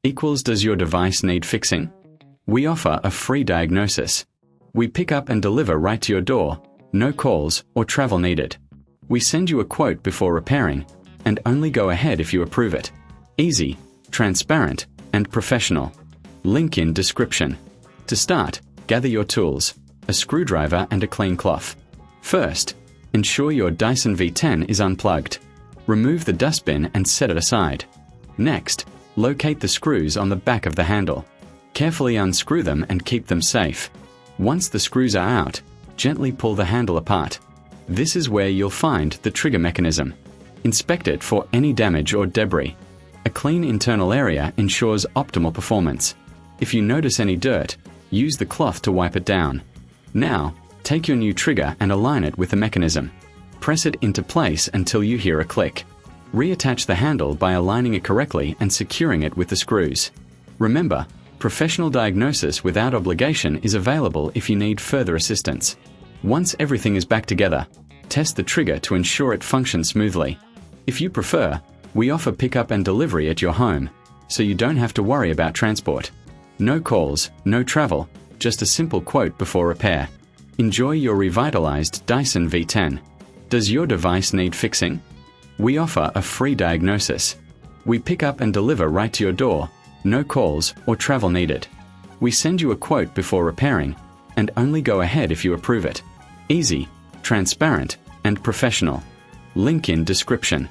equals does your device need fixing? We offer a free diagnosis. We pick up and deliver right to your door, no calls or travel needed. We send you a quote before repairing, and only go ahead if you approve it. Easy, transparent, and professional. Link in description. To start, gather your tools, a screwdriver and a clean cloth. First, ensure your Dyson V10 is unplugged. Remove the dustbin and set it aside. Next, locate the screws on the back of the handle. Carefully unscrew them and keep them safe. Once the screws are out, gently pull the handle apart. This is where you'll find the trigger mechanism. Inspect it for any damage or debris. A clean internal area ensures optimal performance. If you notice any dirt, use the cloth to wipe it down. Now, take your new trigger and align it with the mechanism. Press it into place until you hear a click. Reattach the handle by aligning it correctly and securing it with the screws. Remember, professional diagnosis without obligation is available if you need further assistance. Once everything is back together, test the trigger to ensure it functions smoothly. If you prefer, we offer pickup and delivery at your home, so you don't have to worry about transport. No calls, no travel, just a simple quote before repair. Enjoy your revitalized Dyson V10. Does your device need fixing? We offer a free diagnosis. We pick up and deliver right to your door, no calls or travel needed. We send you a quote before repairing, and only go ahead if you approve it. Easy, transparent, and professional. Link in description.